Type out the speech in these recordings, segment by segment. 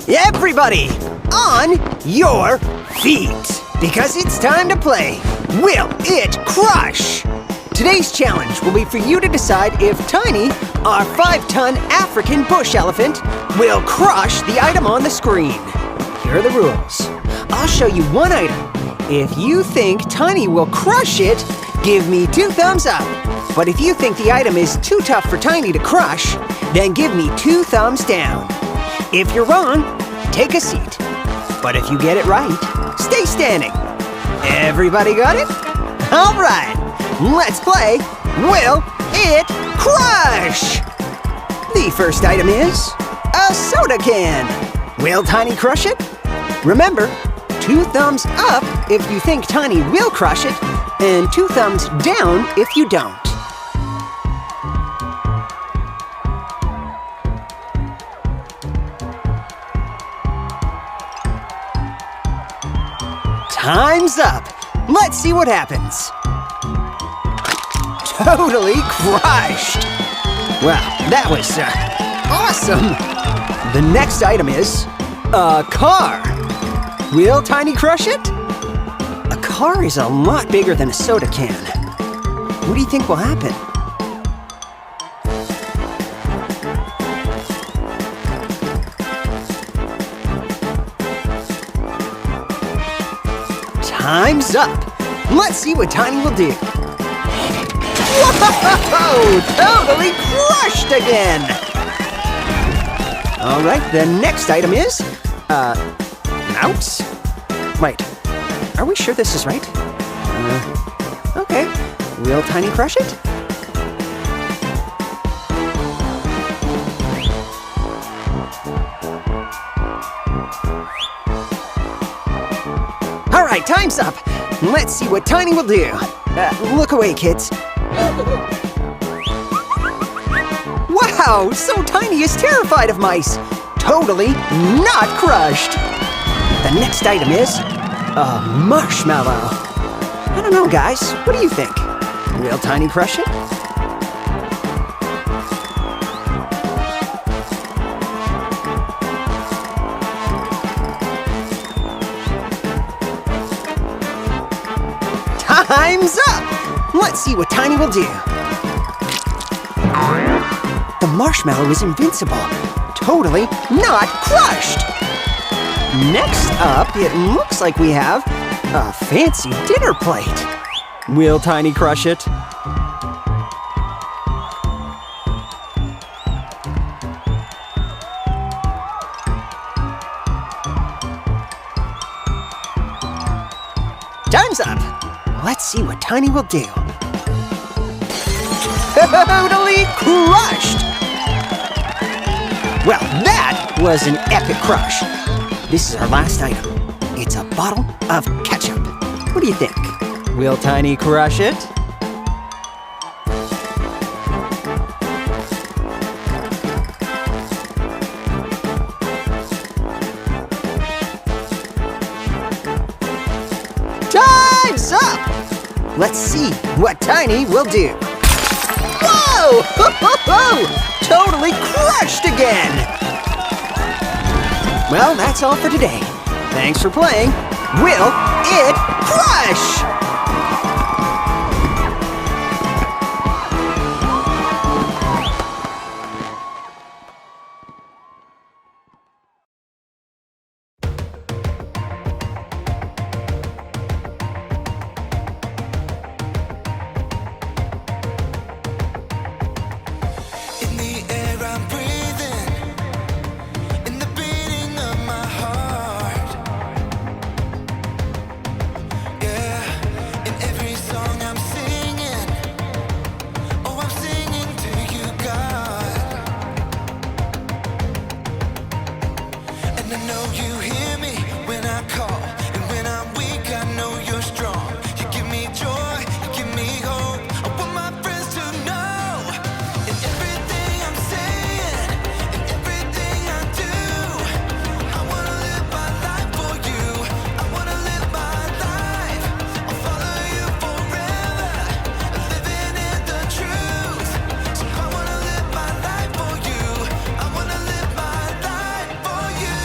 Everybody, on your feet, because it's time to play Will It Crush? Today's challenge will be for you to decide if Tiny, our 5-ton African bush elephant, will crush the item on the screen. Here are the rules. I'll show you one item. If you think Tiny will crush it, give me 2 thumbs up. But if you think the item is too tough for Tiny to crush, then give me 2 thumbs down. If you're wrong, take a seat. But if you get it right, stay standing. Everybody got it? All right, let's play Will It Crush? The first item is a soda can. Will Tiny crush it? Remember, 2 thumbs up if you think Tiny will crush it, and 2 thumbs down if you don't. Time's up. Let's see what happens. Totally crushed. Well, that was awesome. The next item is a car. Will Tiny crush it? A car is a lot bigger than a soda can. What do you think will happen? Time's up. Let's see what Tiny will do. Whoa! Totally crushed again! All right, the next item is, mouse? Wait, are we sure this is right? Okay, will Tiny crush it? All right, time's up. Let's see what Tiny will do. Look away, kids. Wow, so Tiny is terrified of mice. Totally not crushed. The next item is a marshmallow. I don't know, guys. What do you think? Will Tiny crush it? Time's up! Let's see what Tiny will do. The marshmallow is invincible. Totally not crushed! Next up, it looks like we have a fancy dinner plate. Will Tiny crush it? Time's up! Let's see what Tiny will do. Totally crushed! Well, that was an epic crush. This is our last item. It's a bottle of ketchup. What do you think? Will Tiny crush it? Time's up! Let's see what Tiny will do. Whoa! Totally crushed again! Well, that's all for today. Thanks for playing Will It Crush? I know you hear me when I call, and when I'm weak, I know you're strong. You give me joy, you give me hope. I want my friends to know. In everything I'm saying, in everything I do, I wanna live my life for you. I wanna live my life. I'll follow you forever, living in the truth. So I wanna live my life for you. I wanna live my life for you.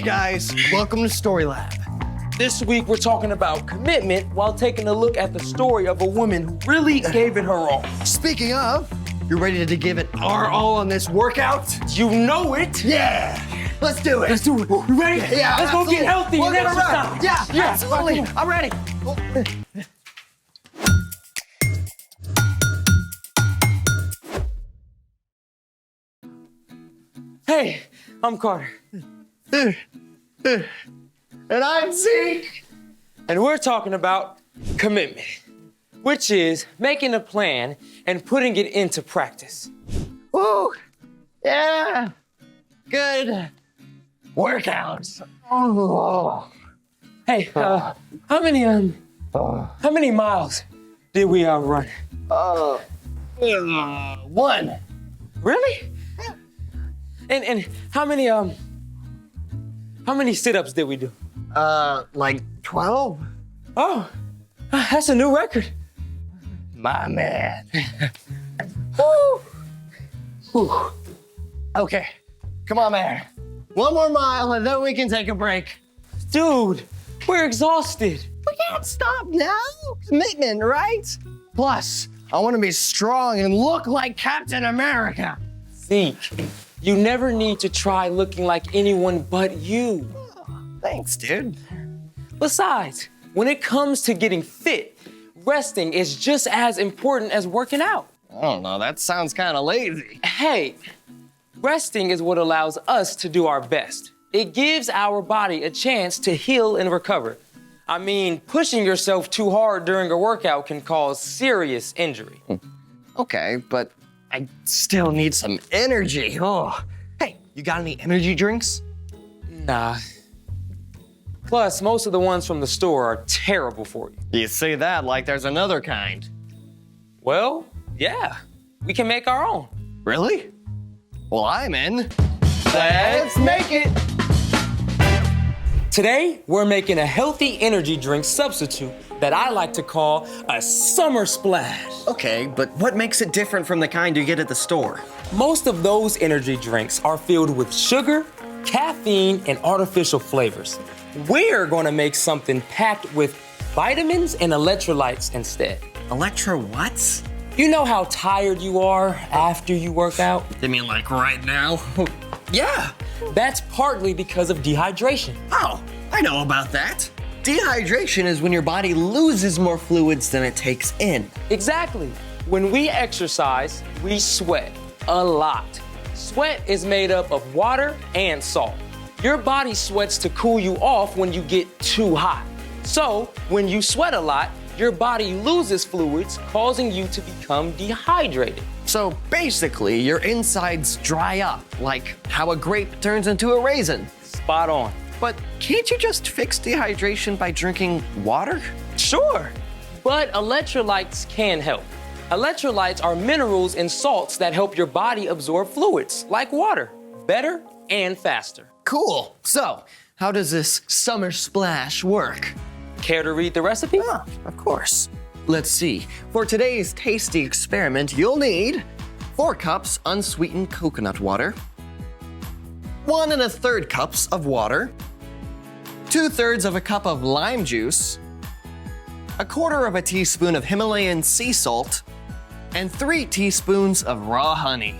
guys, welcome to Story Lab. This week, we're talking about commitment while taking a look at the story of a woman who really gave it her all. Speaking of, you ready to give it our all on this workout? You know it. Yeah, let's do it. Let's do it. You ready? Yeah, Let's go get healthy We'll and get around. exercise. Yeah, absolutely. I'm ready. Hey, I'm Carter. And I'm Zeke. And we're talking about commitment, which is making a plan and putting it into practice. Woo! Yeah! Good workouts. Oh. Hey, how many miles did we run? One. Really? And how many sit-ups did we do? Like 12? Oh, that's a new record. My man. Woo! Whew. Okay, come on, man. One more mile and then we can take a break. Dude, we're exhausted. We can't stop now. Commitment, right? Plus, I want to be strong and look like Captain America. Zeke, you never need to try looking like anyone but you. Thanks, dude. Besides, when it comes to getting fit, resting is just as important as working out. I don't know, that sounds kind of lazy. Hey, resting is what allows us to do our best. It gives our body a chance to heal and recover. I mean, pushing yourself too hard during a workout can cause serious injury. Okay, but I still need some energy. Oh, hey, you got any energy drinks? Nah. Plus, most of the ones from the store are terrible for you. You say that like there's another kind. Well, yeah, we can make our own. Really? Well, I'm in. Let's make it! Today, we're making a healthy energy drink substitute that I like to call a summer splash. Okay, but what makes it different from the kind you get at the store? Most of those energy drinks are filled with sugar, caffeine, and artificial flavors. We're gonna make something packed with vitamins and electrolytes instead. Electro what? You know how tired you are after you work out? You mean like right now? Yeah, that's partly because of dehydration. Oh, I know about that. Dehydration is when your body loses more fluids than it takes in. Exactly. When we exercise, we sweat a lot. Sweat is made up of water and salt. Your body sweats to cool you off when you get too hot. So, when you sweat a lot, your body loses fluids, causing you to become dehydrated. So basically, your insides dry up, like how a grape turns into a raisin. Spot on. But can't you just fix dehydration by drinking water? Sure, but electrolytes can help. Electrolytes are minerals and salts that help your body absorb fluids, like water, better and faster. Cool. So, how does this summer splash work? Care to read the recipe? Ah, of course. Let's see. For today's tasty experiment, you'll need 4 cups unsweetened coconut water, 1 1/3 cups of water, 2/3 of a cup of lime juice, 1/4 teaspoon of Himalayan sea salt, and 3 teaspoons of raw honey.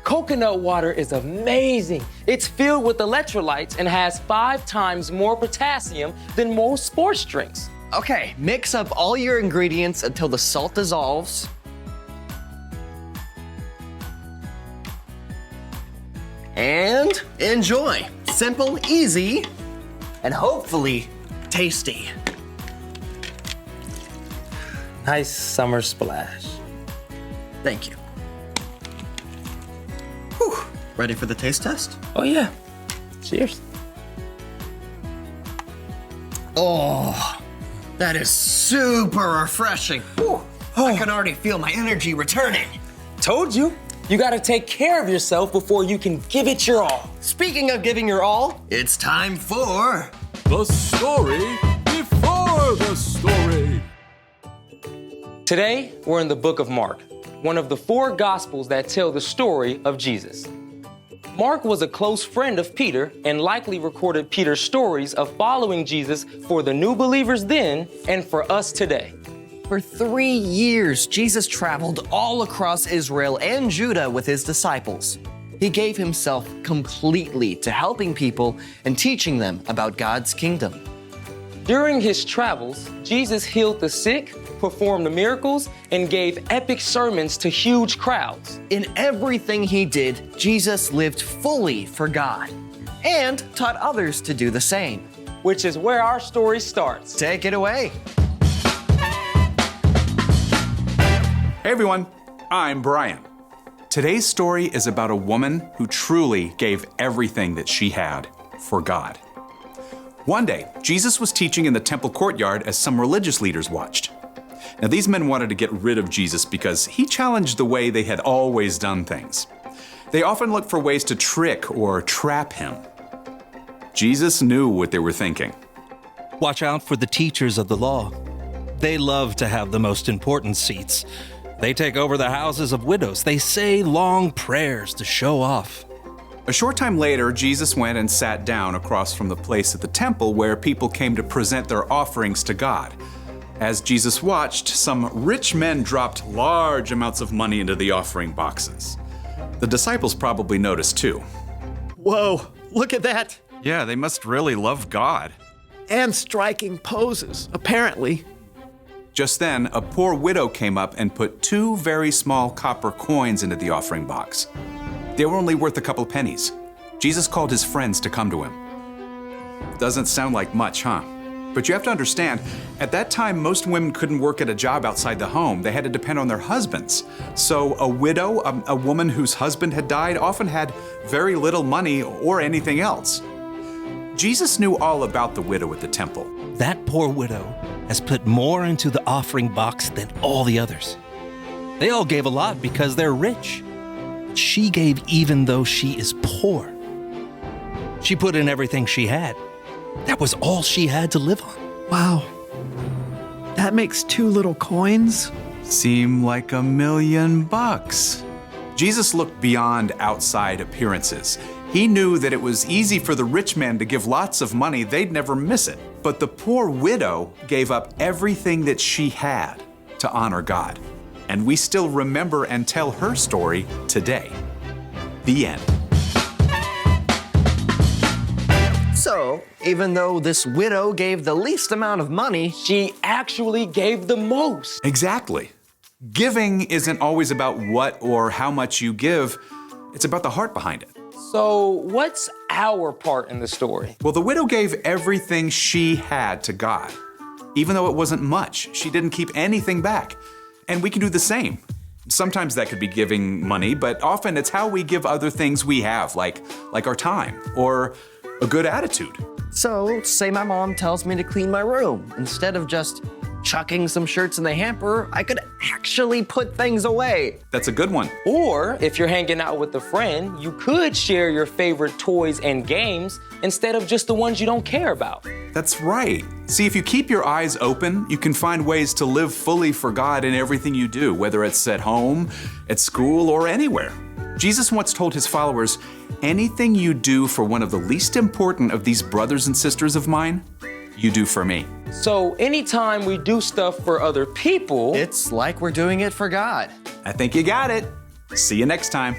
Coconut water is amazing. It's filled with electrolytes and has 5 times more potassium than most sports drinks. Okay, mix up all your ingredients until the salt dissolves. And enjoy. Simple, easy, and hopefully tasty. Nice summer splash. Thank you. Whew. Ready for the taste test? Oh yeah. Cheers. Oh, that is super refreshing. Whew. I can already feel my energy returning. Told you. You gotta take care of yourself before you can give it your all. Speaking of giving your all, it's time for The story before the story. Today, we're in the book of Mark, one of the 4 gospels that tell the story of Jesus. Mark was a close friend of Peter and likely recorded Peter's stories of following Jesus for the new believers then and for us today. For 3 years, Jesus traveled all across Israel and Judah with his disciples. He gave himself completely to helping people and teaching them about God's kingdom. During his travels, Jesus healed the sick, performed miracles, and gave epic sermons to huge crowds. In everything he did, Jesus lived fully for God and taught others to do the same. Which is where our story starts. Take it away. Hey everyone, I'm Brian. Today's story is about a woman who truly gave everything that she had for God. One day, Jesus was teaching in the temple courtyard as some religious leaders watched. Now, these men wanted to get rid of Jesus because he challenged the way they had always done things. They often looked for ways to trick or trap him. Jesus knew what they were thinking. Watch out for the teachers of the law. They love to have the most important seats. They take over the houses of widows. They say long prayers to show off. A short time later, Jesus went and sat down across from the place at the temple where people came to present their offerings to God. As Jesus watched, some rich men dropped large amounts of money into the offering boxes. The disciples probably noticed too. Whoa, look at that. Yeah, they must really love God. And striking poses, apparently. Just then, a poor widow came up and put 2 very small copper coins into the offering box. They were only worth a couple pennies. Jesus called his friends to come to him. Doesn't sound like much, huh? But you have to understand, at that time, most women couldn't work at a job outside the home. They had to depend on their husbands. So a widow, a woman whose husband had died, often had very little money or anything else. Jesus knew all about the widow at the temple. That poor widow has put more into the offering box than all the others. They all gave a lot because they're rich. She gave even though she is poor. She put in everything she had. That was all she had to live on. Wow. That makes 2 little coins? Seem like $1 million. Jesus looked beyond outside appearances. He knew that it was easy for the rich men to give lots of money, they'd never miss it. But the poor widow gave up everything that she had to honor God. And we still remember and tell her story today. The end. So, even though this widow gave the least amount of money, She actually gave the most. Exactly. Giving isn't always about what or how much you give. It's about the heart behind it. So, what's our part in the story? Well, the widow gave everything she had to God. Even though it wasn't much, she didn't keep anything back. And we can do the same. Sometimes that could be giving money, but often it's how we give other things we have, like our time or a good attitude. so say my mom tells me to clean my room. Instead of just chucking some shirts in the hamper, I could actually put things away. That's a good one. Or if you're hanging out with a friend, you could share your favorite toys and games instead of just the ones you don't care about. That's right. See, if you keep your eyes open, you can find ways to live fully for God in everything you do, whether it's at home, at school, or anywhere. Jesus once told his followers, anything you do for one of the least important of these brothers and sisters of mine, you do for me. So anytime we do stuff for other people, It's like we're doing it for God. I think you got it. See you next time.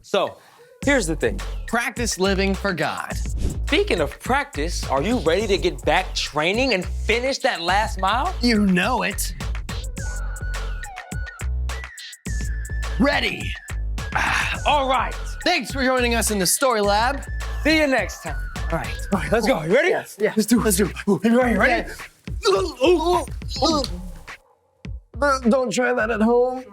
So here's the thing. Practice living for God. Speaking of practice, are you ready to get back training and finish that last mile? You know it. Ready. All right. Thanks for joining us in the Story Lab. See you next time. All right. Let's go. You ready? Yes. Yeah. Let's do it. Ready? Don't try that at home.